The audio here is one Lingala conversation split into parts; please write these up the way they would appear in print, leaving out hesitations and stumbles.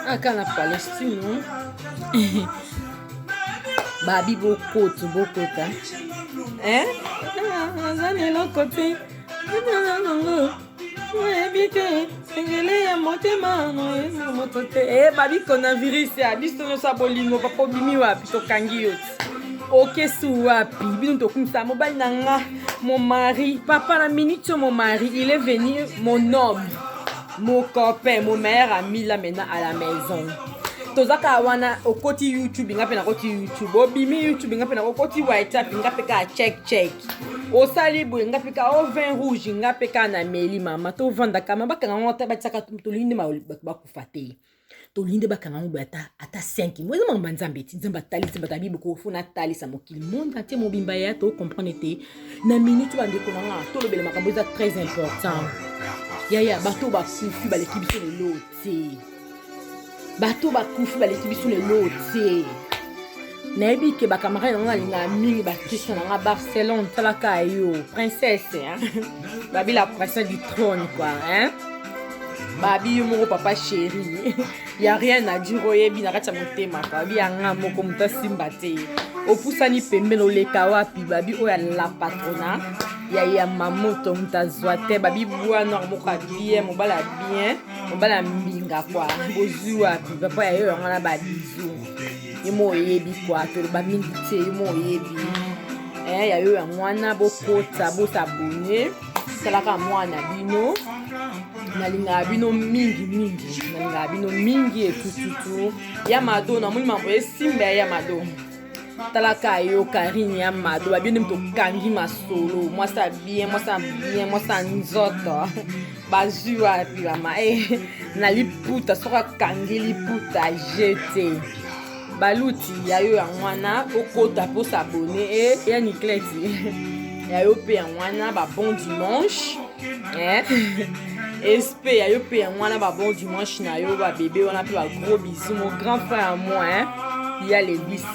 aka na Palestine babi bokota azani eloko te ebite engele ya motema moto te babi coronavirus ya biso nyonso ya bolingo papa obimi wapi tokangi yo ti okesi wapi bino tokumisa mobali na nga mon mari papa na minute mon mari il est venu mon homme mon copain mon meilleur ami là maintenant à la maison tozaka wana okoti YouTube nga pe na koti YouTube obimi YouTube nga pe na koti WhatsApp nga pe ka check osali boye nga pe ka o vin rouge nga pe ka na meli mama to vanda kama bakanga ngota batsaka tolinde bakufa te tolinde bakanga ngo ata 5 mois mama nzambe ti nzamba talisa batabibu ko funa talisa mokili monde ate mobimba ya to comprendre te na minute bande ko nga to lobele makambo za très important ya bato bakufi baleki biso lelo te bato bakufi baleki biso lelo te nayebi ke bakamarade nanga linga mingi bakristo nanga Barcelone talaka yo princesse babi la princesse du trône quoi babi yo moko papa chéri ya rien à dire oyebi na kati ya motema babi yanga moko moto asimba te opusani pembeni oleka wapi babi oyo la patrona ya mamoto moto azwa te babi bwana moko bien mobala bien mobala mbinga kwa bozwi wapi papa ya yo yango na babizu ye mo oyebi kwa toloba mingi te ye mo oyebi ya yo ya mwana bokota bosabone salaka mwana bino nalinga bino mingi etututu ya mado na moni mambo esimba ya mado talaka yo Karine ya mado babio nde tokangi masolo mwasa bien mwasa nzoto bazwi wapi mama na liputa soka kangi liputa jete baluti ya yo ya mwana okota po s'abonner ya nikleti ya yo pe ya mwana ba bon dimanche espé ya yo pe ya mwana ba bon dimanche na yo ba bébé wana pe ba gros bisous mon grand frère à moi il y a les vices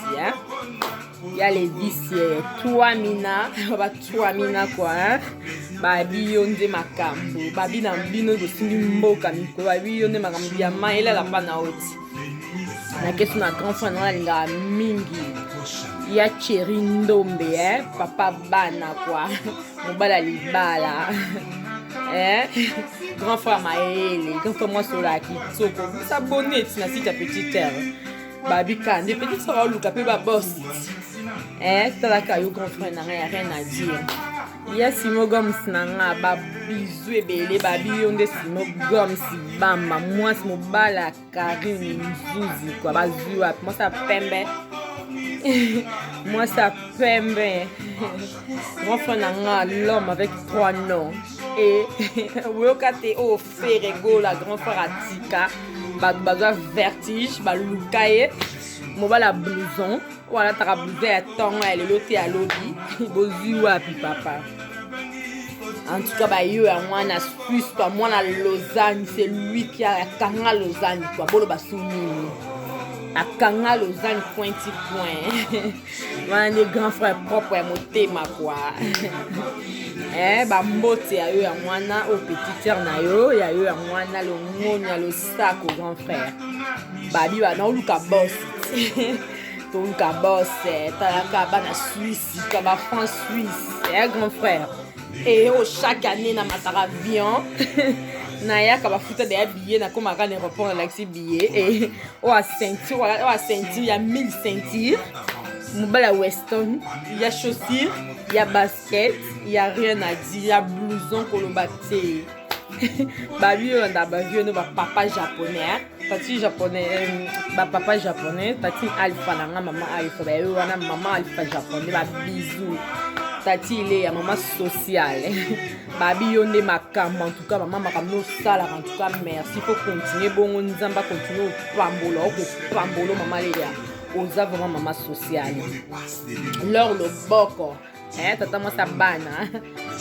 il y a les vices toi mina quoi babi yo nde makambo babi na mbino dosimbi mboka mikolo babi yo nde makambo ya maela la pa na oti na kesu na grand frère na linga mingi ya chéri ndombe papa bana quoi mobala libala grand frère maele grand frère moi sola kitoko s'abonner na site ya petite terre babi kande petite sera luka pe ba boss talaka yo grand frère na rien à dire ya Simo Gomes nanga ba bizu ebele babi yo nde Simo Gomes bamba mwasi mobala Karine Nzuzi kwa bazwi wapi mwasa pembe grand frère nanga l'homme avec 3 noms et wokate o ferego la grand frère atika bazwa vertige balukaye mobala blouson wala taka blouson ya tongo ya lelo te ya lobi bozwi wapi papa en tout cas ba yo ya mwana Suisse pa mwana Lausanne c'est lui qui a kanga Lausanne quoi bolo basuni akanga Lausanne pointi point wana ne grand frère propre ya motema quoi ba mbote ya yo ya mwana au petit terre na yo ya yo ya mwana lo ngonya lo sac au grand frère babi ba na luka boss to luka boss talaka ba na Suisse ka ba France Suisse grand frère et chaque année na matara avion na ya ka ba futa de billet na koma ka ne répondre la billet et o a ceinture ya 1000 ceintures mobala Weston il y a chaussures il y a basket il y a rien à dire il y a blouson kolobate babi on a babi no ba papa japonais tati japonais ba papa japonais tati alpha na maman alpha ba yo wana maman alpha japonais ba bisous tati ile ya maman sociale babi yo nde makambo en tout cas maman makambo sala en tout cas merci pour continuer bongo nzamba continuer pambolo maman le ya oza vraiment maman sociale leur le boko tata mwasa bana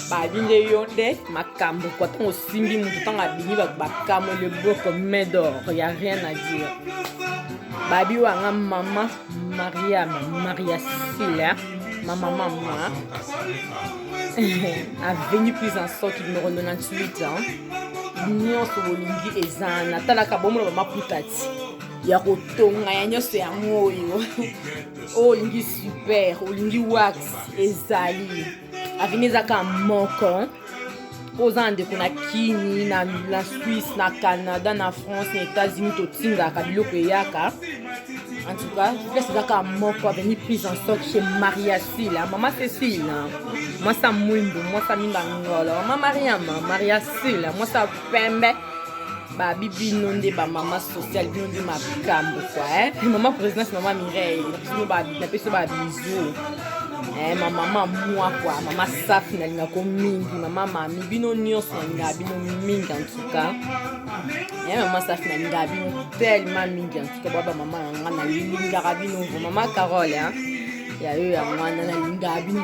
babi nde yo nde makambo kwa tongo simbi mutu tanga bini bakamo le boko medor y a rien à dire babi wanga maman Maria Silla maman a venu plus en sort numéro 98 nyonso bolingi ezana talaka bomona bamaputati ya kotonga ya nyonso yango oyo olingi super olingi wax ezali avini ezaka moko oza ndeko na kini na Suisse na Canada na France na États-Unis totindaka biloko eyaka en tout cas place ezaka moko aveni prise en stock chez Maria Sila Mama Cécile mwasa mwindu mwasa minda ngolo Mama Mariama Maria Sila mwasa pembe babibino nde bamama sociale bino nde makambo kwa mama présidence mama Mireille na peso babizu ma maman moi quoi maman safi nalinga ko mingi maman mami bino nyonso nalinga bino mingi en tout cas maman safi nalinga bino tellement mingi en tout cas baba maman nga nalinga bino maman Carole ya yo ya mwana nalinga bino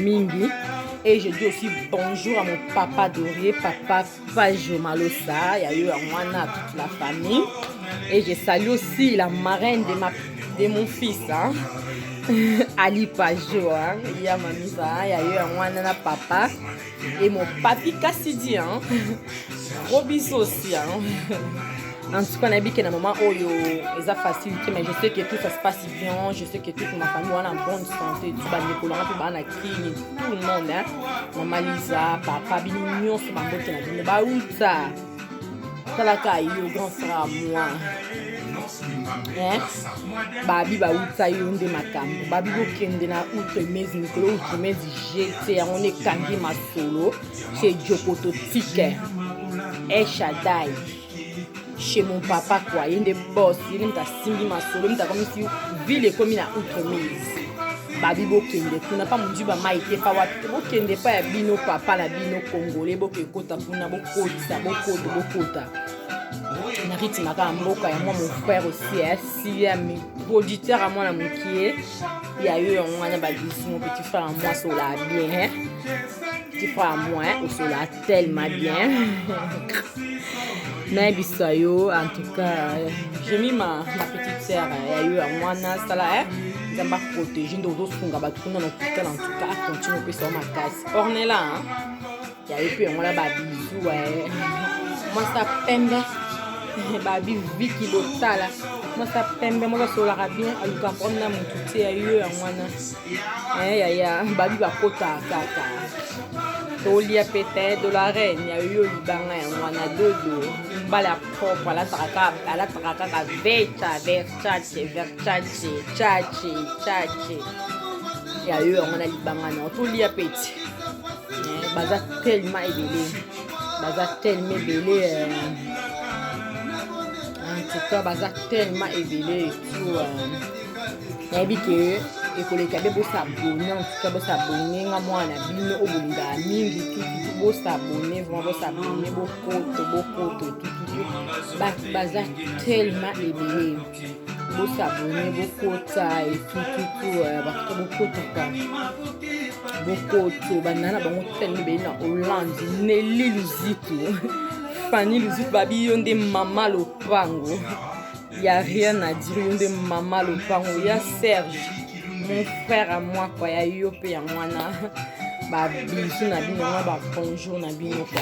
mingi. Et je dis aussi bonjour à mon papa doré, papa Fajo Malosa, il y a eu un moine à toute la famille. Et je salue aussi la marraine de mon fils, hein? Ali Pajo, hein? Il y a mamie, il y a eu un moine à papa. Et mon papi Cassidi, hein? Gros bisous aussi, hein? En tout cas, on a dit que dans le moment où ils ont facilité, mais je sais que tout ça se passe bien, je sais que toute ma famille est en bonne santé, tout le monde, hein. Maman Lisa, papa, Bignon, c'est ma mère qui a dit, bah où ça? Ça la caille, grand frère à moi. Hein? Babi, bah où ça, il y a un de ma cam. Babi, vous qui êtes dans Outre-Mez, Nicolas, Outre-Mez, j'étais, on est candidat ma solo, chez Djokoto Ticket, et Shaddai. Chez mon papa quoi, il y a des boss, il y a des simbi masolo, il y a comme si ville comme il a Outre-Mez. Babi bokende, tu n'as pas mon dieu ba maïté pas wa, bokende pas bino papa la bino congolais, bokekota puna bokota. Na riti maka mboka ya moi mon frère aussi, si mes producteurs à moi la mokié, il y a eu un badisi mon petit frère à moi sur la bien, petit frère à moi au la tellement bien. Mais bisayo, en tout cas, j'ai mis ma petite sœur, il y a eu un mois ça là, ça m'a protégé, donc d'autres font gabat tout dans l'hôpital en tout cas, continue à sur ma casse. Ornella, il y a eu puis un mois là, bisous, ouais. Moi ça pembe, babi Vicky Lotala, moi ça pembe, moi ça solara bien, à lui comprendre mon tout, il y a eu un mois là, il y a babi bakota kaka. Tolia peut-être de la reine, il y a eu le bain, on a deux bala propre, la traka versace. Il y a eu on a le bain, Tolia petit. Baza tellement ébélé, en tout cas, baza tellement ébélé, tout. Il y a que et pour les cabets beau s'abonner en tout cas beau s'abonner nga mwana bino obolinga mingi tout beau s'abonner vraiment beau s'abonner beaucoup tout baza tellement ébélé beau s'abonner beaucoup ta et tout beaucoup banana bango tellement ébélé na Hollande Nelly Luzitu Fanny Luzitu babi yonde mama lopango y a rien à dire yonde mama lopango y a Serge mon frère à moi quoi ya yo pe ya mwana ba bisu na bino ba bonjour na bino quoi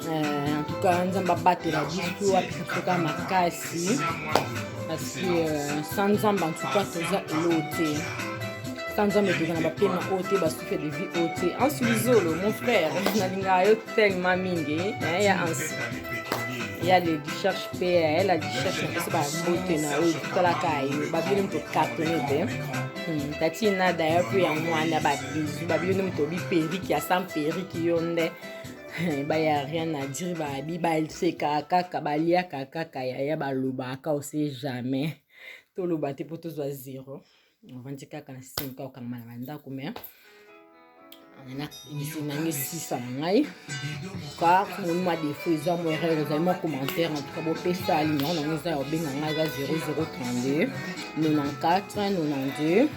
en tout cas nzamba batela bisu apika makasi parce que sans nzamba en tout cas toza elote sans nzamba toza na ba pema ote ba souffle de vie ote en sulizolo mon frère na linga yo tellement mingi ya ansi. Il y a les recherches PL, la recherche c'est pas beauté na eux tout la caille, babino to cartonné tati na d'ailleurs puis en moi na babisu babino to bi perruque ya sans perruque yonde ba y a rien à dire babi ba il se kaka balia kaka ya ba loba ka on sait jamais to loba te poto zo zéro on va dire kaka 5 ans kama na ndako mais on a ici nangi 600 ngai car mon mois de faux moi réellement commentaire en tout cas beau pesa ligne on a ça au benga ngai 0032 94 92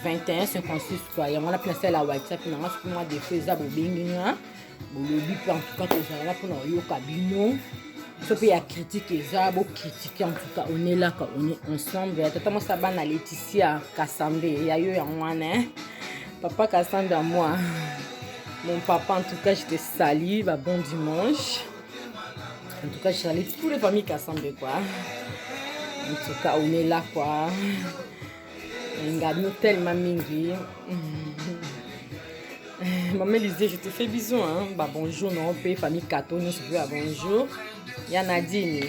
21 56 quoi on a placé la WhatsApp na ce mois de faux za bo benga bo lobi en tout cas que ça pour yo kabino ce pays a critiqué ça beau critiquer en tout cas on est là quand on est ensemble tata ça bana Laetitia Kassambe il y a eu un mois papa Cassandre à moi Mon papa, en tout cas, je te salue. Bah, bon dimanche. En tout cas, je salue toutes les familles qui assemblent, quoi. En tout cas, on est là, quoi. On gagne tellement mingi. Maman Lisée, je te fais bisous, hein. Bah, bonjour, non, paix, famille Kato, nous sommes à bonjour. Il y a Nadine,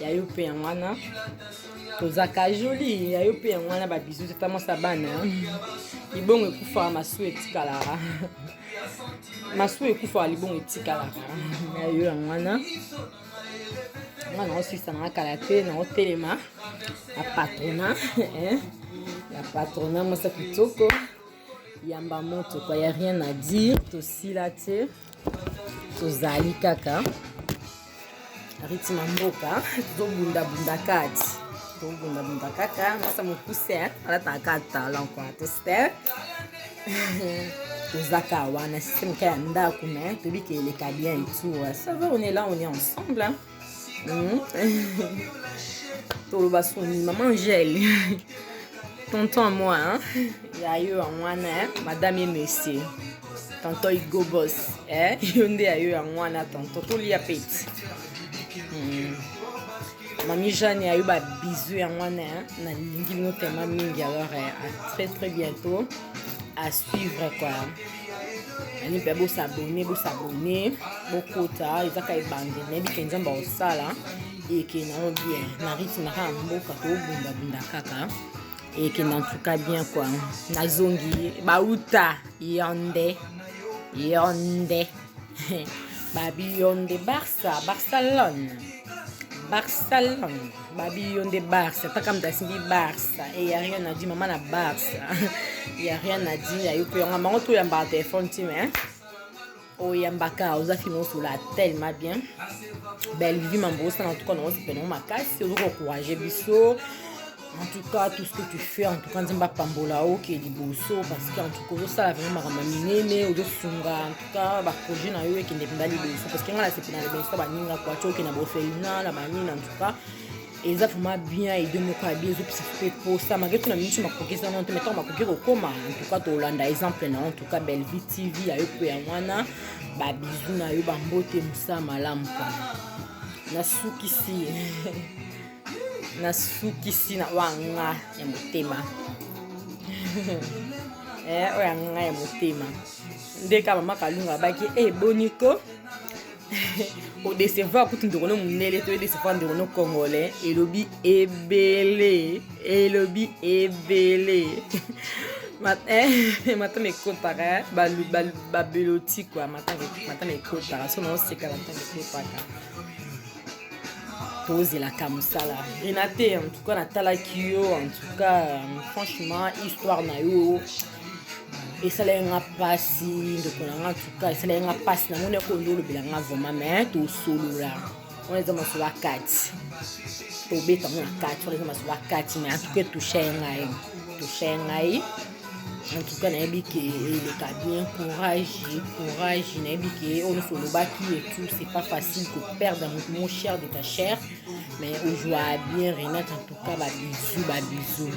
il y a Yope Anwana. Tozaka joli, il y a Yope Anwana, bah, bisous, c'est tellement ça banne, hein. Il bon ekufa masu etikala. Masu ekufa libon etikala. Il y a eu Anwana. Moi, aussi, ça n'a qu'à la télé, non, téléma. La patronat, hein. La patronat, moi, ça plutôt que. Yamba moto quoi, y a rien à dire. Tosi la te. Tozali kaka. Ritima mboka. To bunda bunda kati. To bunda bunda kaka. Nasa mo pousse hein. Ala ta kata là quoi. To step. Tozaka wana système ka nda kuma. To bi ke le ka bien tout. Ça va, on est là, on est ensemble hein. To lo baso ni maman Angèle. Tonton à moi, hein? Il y a eu un moine, madame et monsieur. Tonton Hugo Boss, hein? Il y a eu un moine, tonton, tout l'y a pété. Mamie Jeanne, il y a eu un bisou, un moine, hein? On a linké nos thèmes, alors à très très bientôt. À suivre, quoi. On peut beau s'abonner, beaucoup tard, ils ont qu'à y bander, mais ils ont beau ça là, et qui n'ont bien, n'arrive n'a pas un beau cadeau, bunda kaka. Et qui en tout cas bien quoi. Nazongi, Bauta, Yonde, Babi Yonde Barça, Barcelone, Babi Yonde Barça, pas comme d'Assimbi Barça. Et il n'y a rien à dire, maman la Barça. Il n'y a rien à dire, il y a eu que on a marre tout y a un téléphone, tu sais. Oh, il y a un baka, on a fini sur la tellement bien. Belle vie, ma brosse, en tout cas, on se fait ma casse, c'est encourager Bissot. En tout cas, tout ce que tu fais, en tout cas, c'est pas pambolao qui est du bosso parce qu'en tout cas, ça va vraiment ramener, mais au sunga, en tout cas, bah projet na yo qui n'est pas bosso parce que là c'est dans les bosso, bah ninga quoi, tu qui na bofelina, la banine en tout cas, et ça vraiment bien et de me quoi bien, je peux pour ça, malgré tout la minute ma progression, on te mettant ma progression au coma, en tout cas, Hollande exemple, non, en tout cas, Belle Vie TV, ayo pe amwana, bah bisous na yo, bambote musa malam quoi, na sukisi. Nasukisi na wanga ya motema. Wanga ya motema. Ndeka mama kalunga baki boniko. Au décevoir pour tout ndorono munele to décevoir ndorono congolais et lobi ebele. Matin me kotaka ba beloti quoi matin me kotaka sono c'est 40 me kotaka. La Kamsala. Renate, en tout cas, Natala Kyo, en tout cas, franchement, histoire na yo. Et ça l'a passé, donc en tout cas, ça l'a passé. On est connu le bilan vraiment, mais tout solo là. On est dans la 4. Au bête, on a 4, on est dans la 4, mais en tout cas, touché un aïe. En tout cas, on a bien courage, on est sur le baki et tout, c'est pas facile de perdre mon cher de ta chair, mais on joue bien, Renate, en tout cas, bisous.